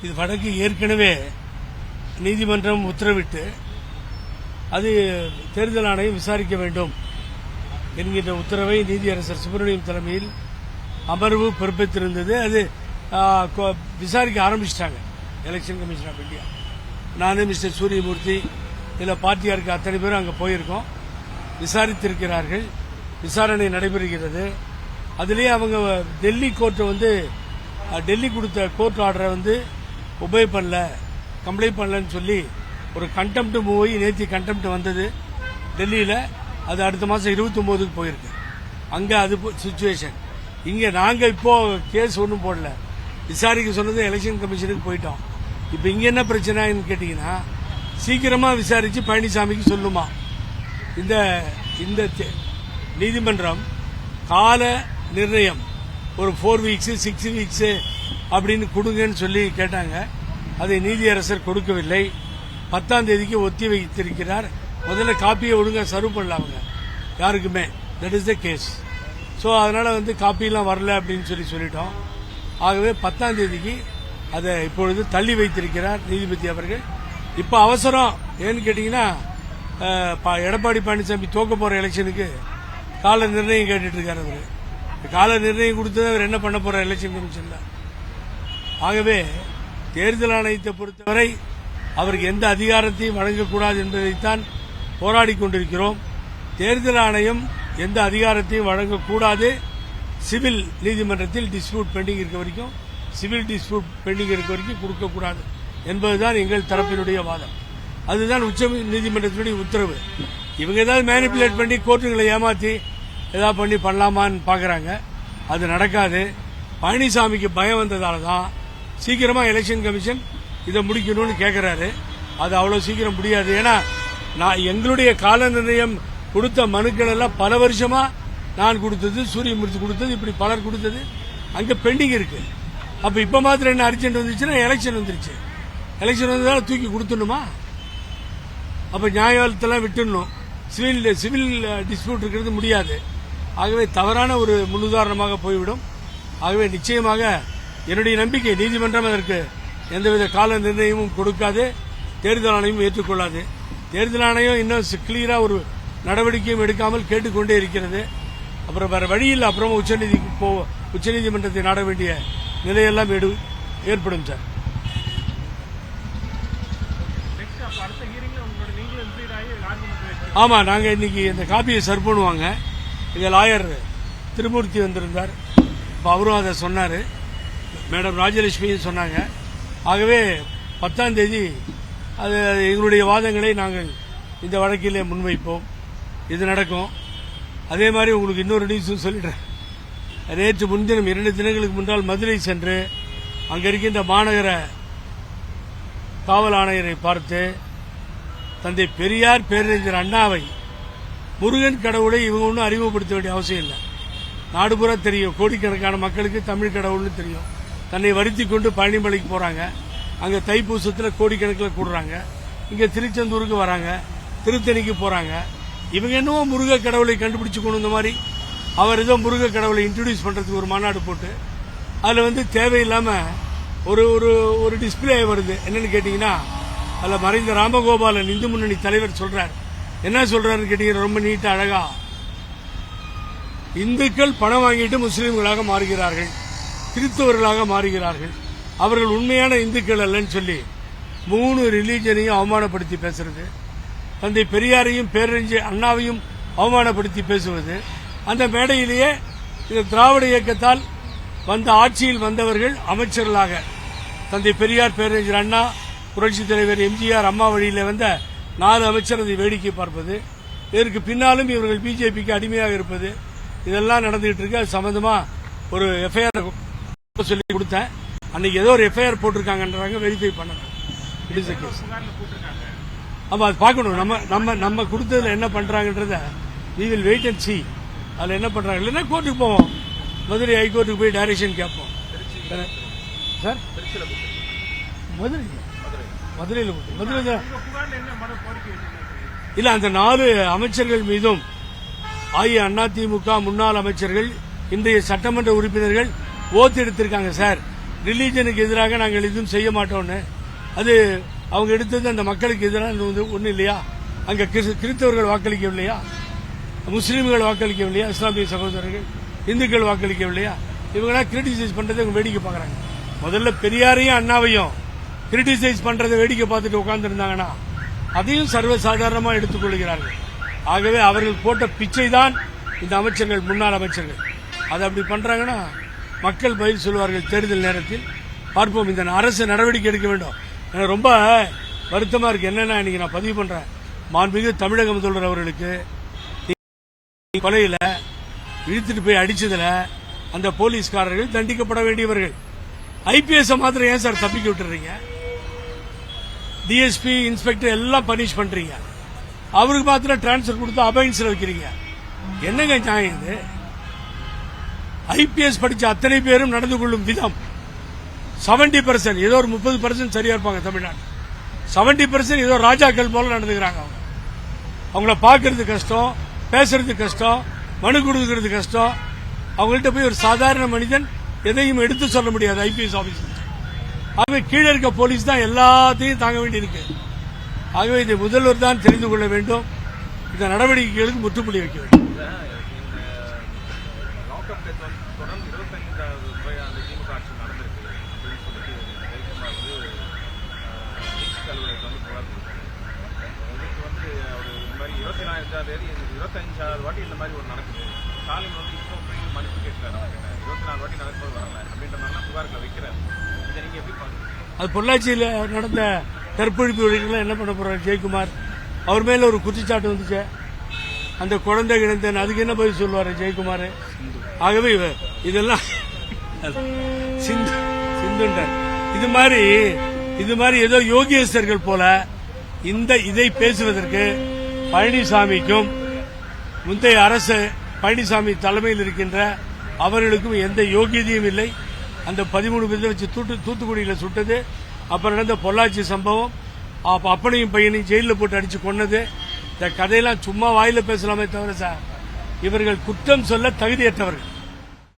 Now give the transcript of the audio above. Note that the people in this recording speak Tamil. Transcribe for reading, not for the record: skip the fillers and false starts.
இது வழக்கு ஏற்கனவே நீதிமன்றம் உத்தரவிட்டு அது தேர்தல் ஆணையம் விசாரிக்க வேண்டும் என்கின்ற உத்தரவை நீதியரசர் சுப்பிரமணியம் தலைமையில் அமர்வு பிறப்பித்திருந்தது. அது விசாரிக்க ஆரம்பிச்சிட்டாங்க. எலெக்ஷன் கமிஷன் ஆஃப் இந்தியா, நானும் மிஸ்டர் சூரியமூர்த்தி இதில் பார்ட்டியாருக்கு அத்தனை பேரும் அங்கே போயிருக்கோம். விசாரித்திருக்கிறார்கள். விசாரணை நடைபெறுகிறது. அதிலேயே அவங்க டெல்லி கோர்ட்டை டெல்லி கொடுத்த கோர்ட் ஆர்டரை ஒபே பண்ணல, கம்ப்ளைண்ட் பண்ணலன்னு சொல்லி ஒரு கண்டெம்ட் மூவி நேற்று கண்டெம்ட் வந்தது டெல்லியில். அது அடுத்த மாதம் 29க்கு போயிருக்கு. அங்கே அது சிச்சுவேஷன். இங்கே நாங்கள் இப்போ கேஸ் ஒன்றும் போடல, விசாரிக்க சொன்னது எலெக்ஷன் கமிஷனுக்கு போயிட்டோம். இப்போ இங்கே என்ன பிரச்சனைன்னு கேட்டீங்கன்னா, சீக்கிரமா விசாரிச்சு பழனிசாமிக்கு சொல்லுமா. இந்த நீதிமன்றம் கால நிர்ணயம் ஒரு 4 வீக்ஸ் 6 வீக்ஸ் அப்படின்னு கொடுங்கன்னு சொல்லி கேட்டாங்க. அதை நீதியரசர் கொடுக்கவில்லை. 10ஆம் தேதிக்கு ஒத்தி வைத்திருக்கிறார். முதல்ல காப்பியை ஒழுங்கா சர்வ் பண்ணல அவங்க யாருக்குமே. That is the case. So அதனால காப்பியெல்லாம் வரல அப்படின்னு சொல்லிட்டோம். ஆகவே 10ஆம் தேதிக்கு அதை இப்பொழுது தள்ளி வைத்திருக்கிறார் நீதிபதி அவர்கள். இப்ப அவசரம் ஏன்னு கேட்டீங்கன்னா, எடப்பாடி பழனிசாமி தோக்க போற எலெக்ஷனுக்கு கால நிர்ணயம் கேட்டுட்டு இருக்காரு. அவரு கால நிர்ணயம் கொடுத்தது அவர் என்ன பண்ண போற எலெக்ஷன் கமிஷன்ல. ஆகவே தேர்தல் ஆணையத்தை பொறுத்தவரை அவருக்கு எந்த அதிகாரத்தையும் வழங்கக்கூடாது என்பதைத்தான் போராடி கொண்டிருக்கிறோம். தேர்தல் ஆணையம் எந்த அதிகாரத்தையும் வழங்கக்கூடாது. சிவில் நீதிமன்றத்தில் டிஸ்பியூட் பெண்டிங் இருக்க வரைக்கும், சிவில் டிஸ்பியூட் பெண்டிங் இருக்க வரைக்கும் கொடுக்கக்கூடாது என்பதுதான் எங்கள் தரப்பினுடைய வாதம். அதுதான் உச்ச நீதிமன்றத்தினுடைய உத்தரவு. இவங்க ஏதாவது மேனிபுலேட் பண்ணி கோர்ட்டுகளை ஏமாத்தி ஏதாவது பண்ணலாமான்னு பாக்குறாங்க. அது நடக்காது. பழனிசாமிக்கு பயம் வந்ததால தான் சீக்கிரமா எலெக்ஷன் கமிஷன் இதை முடிக்கணும்னு கேட்கிறாரு. அது அவ்வளவு சீக்கிரம் முடியாது. ஏன்னா எங்களுடைய கால நிர்ணயம் கொடுத்த மனுக்கள் எல்லாம் பல வருஷமா நான் கொடுத்தது, சூரியமூர்த்தி கொடுத்தது, இப்படி பலர் கொடுத்தது அங்க பெண்டிங் இருக்கு. அப்ப இப்ப மாத்திரம் என்ன அர்ஜென்ட் வந்துச்சுன்னா எலெக்ஷன் வந்துருச்சு. எலெக்ஷன் வந்ததால தூக்கி கொடுத்துடணுமா? அப்ப நியாயத்தெல்லாம் விட்டுடணும். சிவில் டிஸ்பியூட் இருக்கிறது முடியாது. ஆகவே தவறான ஒரு முன்னுதாரணமாக போய்விடும். ஆகவே நிச்சயமாக என்னுடைய நம்பிக்கை, நீதிமன்றம் அதற்கு எந்தவித கால நிர்ணயமும் கொடுக்காது, தேர்தல் ஆணையம் ஏற்றுக்கொள்ளாது. தேர்தல் ஆணையம் இன்னும் கிளியரா ஒரு நடவடிக்கையும் எடுக்காமல் கேட்டுக்கொண்டே இருக்கிறது. அப்புறம் வேற வழியில் அப்புறமா உச்சநீதிமன்றத்தை நாட வேண்டிய நிலையெல்லாம் ஏற்படும் சார். ஆமா, நாங்க இன்னைக்கு இந்த காப்பியை சர்வ் பண்ணுவாங்க. எங்க லாயர் திருமூர்த்தி வந்திருந்தார். அவரும் அதை சொன்னாரு, மேடம் ராஜலட்சுமியும் சொன்னாங்க. ஆகவே 10ஆம் தேதி அது எங்களுடைய வாதங்களை நாங்கள் இந்த வழக்கிலே முன்வைப்போம். இது நடக்கும். அதே மாதிரி உங்களுக்கு இன்னொரு நியூஸும் சொல்லிடுறேன். நேற்று முன்தினம் 2 தினங்களுக்கு முன்னால் மதுரை சென்று அங்க இருக்கின்ற மாநகர காவல் ஆணையரை பார்த்து, தந்தை பெரியார் பேரறிஞர் அண்ணாவை, முருகன் கடவுளை இவங்க ஒன்றும் அறிமுகப்படுத்த வேண்டிய அவசியம் இல்லை. நாடுபுற தெரியும், கோடிக்கணக்கான மக்களுக்கு தமிழ் கடவுள்னு தெரியும். தன்னை வருத்தி கொண்டு பழனிமலைக்கு போறாங்க. அங்க தைப்பூசத்தில் கோடிக்கணக்கில் கூடுறாங்க. இங்க திருச்செந்தூருக்கு வராங்க, திருத்தணிக்கு போறாங்க. இவங்க என்னவோ முருக கடவுளை கண்டுபிடிச்சு கொண்டு வந்த மாதிரி அவர் ஏதோ முருக கடவுளை இன்ட்ரோடியூஸ் பண்றதுக்கு ஒரு மாநாடு போட்டு அதுல தேவையில்லாம ஒரு டிஸ்பிளே வருது. என்னன்னு கேட்டீங்கன்னா, அதுல மறைந்த ராமகோபாலன் இந்து முன்னணி தலைவர் சொல்றார். என்ன சொல்றாருன்னு கேட்டீங்கன்னா, ரொம்ப நீட்டா அழகா, இந்துக்கள் பணம் வாங்கிட்டு முஸ்லீம்களாக மாறுகிறார்கள், கிறிஸ்தவர்களாக மாறுகிறார்கள், அவர்கள் உண்மையான இந்துக்கள் அல்லன்னு சொல்லி 3 ரிலீஜனையும் அவமானப்படுத்தி பேசுறது, தந்தை பெரியாரையும் பேரறிஞர் அண்ணாவையும் அவமானப்படுத்தி பேசுவது. அந்த மேடையிலேயே இந்த திராவிட இயக்கத்தால் வந்த ஆட்சியில் வந்தவர்கள் அமைச்சர்களாக தந்தை பெரியார், பேரறிஞர் அண்ணா, புரட்சித் தலைவர் எம்ஜிஆர், அம்மா வழியில வந்த 4 அமைச்சர் அதை வேடிக்கை பார்ப்பது, இதற்கு பின்னாலும் இவர்கள் பிஜேபிக்கு அடிமையாக இருப்பது, இதெல்லாம் நடந்துகிட்டு இருக்கு. அது சம்பந்தமா ஒரு எஃப்ஐஆர் சொல்லி கொடுத்தேன். அன்னைக்கு ஏதோ ஒரு எஃப்ஐஆர் போட்டிருக்காங்கன்றாங்க, வெரிஃபை பண்ணணும். It is case. ஆமா, அது பார்க்கணும். நம்ம கொடுத்ததுல என்ன பண்றாங்கன்றத we will wait and see. அதுல என்ன பண்றாங்க, இல்லைன்னா கோர்ட்டுக்கு போவோம், மதுரை ஹைகோர்ட்டுக்கு போய் டைரக்ஷன் கேட்போம். சார் மதுரையில் இல்ல, அந்த 4 அமைச்சர்கள் மீதும் அதிமுக முன்னாள் அமைச்சர்கள், இன்றைய சட்டமன்ற உறுப்பினர்கள் ஓத்து எடுத்திருக்காங்க. சார், ரிலீஜனுக்கு எதிராக நாங்கள் எதுவும் செய்ய மாட்டோம்னு. அது அவங்க எடுத்தது அந்த மக்களுக்கு எதிராக ஒன்றும் இல்லையா? அங்க கிறிஸ்தவர்கள் வாக்களிக்கவில்லையா? முஸ்லீம்கள் வாக்களிக்கவில்லையா? இஸ்லாமிய சகோதரர்கள், இந்துக்கள் வாக்களிக்கவில்லையா? இவங்களாம் கிரிட்டிசைஸ் பண்றதை வேடிக்கை பார்க்கறாங்க. முதல்ல பெரியாரையும் அண்ணாவையும் கிரிட்டிசைஸ் பண்றதை வேடிக்கை பார்த்துட்டு உட்கார்ந்து இருந்தாங்கன்னா அதையும் சர்வசாதாரணமா எடுத்துக் கொள்கிறார்கள். ஆகவே அவர்கள் போட்ட பிச்சை தான் இந்த அமைச்சர்கள், முன்னாள் அமைச்சர்கள். அதை அப்படி பண்றாங்கன்னா மக்கள் பதில் சொல்வார்கள் தேர்தல் நேரத்தில். பார்ப்போம். இந்த அரசு நடவடிக்கை எடுக்க வேண்டும். எனக்கு ரொம்ப வருத்தமா இருக்கு. என்னன்னா இன்னைக்கு நான் பதிவு பண்றேன், மாண்புமிகு தமிழக முதல்வர் அவர்களுக்கு கொலையில இழுத்துட்டு போய் அடிச்சதுல அந்த போலீஸ்காரர்கள் தண்டிக்கப்பட வேண்டியவர்கள். ஐபிஎஸ் மாத்திரம் ஏன் சார் தப்பிக்க விட்டுறீங்க? டிஎஸ்பி, இன்ஸ்பெக்டர் எல்லாம் பனிஷ் பண்றீங்க. அவருக்கு மாத்திரம் டிரான்ஸ்பர் கொடுத்து அபைன்ஸ்ல வைக்கிறீங்க. என்னங்க நியாயம் இது? ஐபிஎஸ் படிச்ச அத்தனை பேரும் நடந்து கொள்ளும் விதம் 70%, ஏதோ ஒரு 30% சரியா இருப்பாங்க தமிழ்நாடு. 70% ஏதோ ராஜாக்கள் போல நடந்துக்கிறாங்க. அவங்கள பாக்குறது கஷ்டம், பேசுறது கஷ்டம், மனு கொடுக்கிறது கஷ்டம். அவங்கள்ட்ட போய் ஒரு சாதாரண மனிதன் எதையும் எடுத்து சொல்ல முடியாது. ஐபிஎஸ் ஆபீசர் ஆகவே கீழே இருக்க போலீஸ் தான் எல்லாத்தையும் தாங்க வேண்டியிருக்கு. ஆகவே இதை முதல்வர் தான் தெரிந்து கொள்ள வேண்டும். இந்த நடவடிக்கைகளுக்கு முற்றுப்புள்ளி வைக்க வேண்டும். அது பொள்ளாச்சியில் நடந்த கற்பழிப்பு வழக்குல என்ன பண்ண போறாரு ஜெயக்குமார்? அவர் மேல ஒரு குற்றச்சாட்டு வந்துச்சு. அந்த குழந்தை கிடந்த அதுக்கு என்ன பதில் சொல்லுவாரு ஜெயக்குமார்? ஆகவே இதெல்லாம் சிந்துண்டர் இது மாதிரி ஏதோ யோகியஸ்தர்கள் போல இதை பேசுவதற்கு பழனிசாமிக்கும் முந்தைய அரசு பழனிசாமி தலைமையில் இருக்கின்ற அவர்களுக்கும் எந்த யோகியதையும் இல்லை. அந்த 13 பேரை வச்சு தூத்துக்குடியில் சுட்டது, அப்புறம் நடந்த பொள்ளாச்சி சம்பவம், அப்பனையும் பையனையும் ஜெயிலில் போட்டு அடிச்சு கொன்னது, இந்த கதையெல்லாம் சும்மா வாயில பேசலாமே தவிர சார் இவர்கள் குற்றம் சொல்ல தகுதியற்றவர்கள்.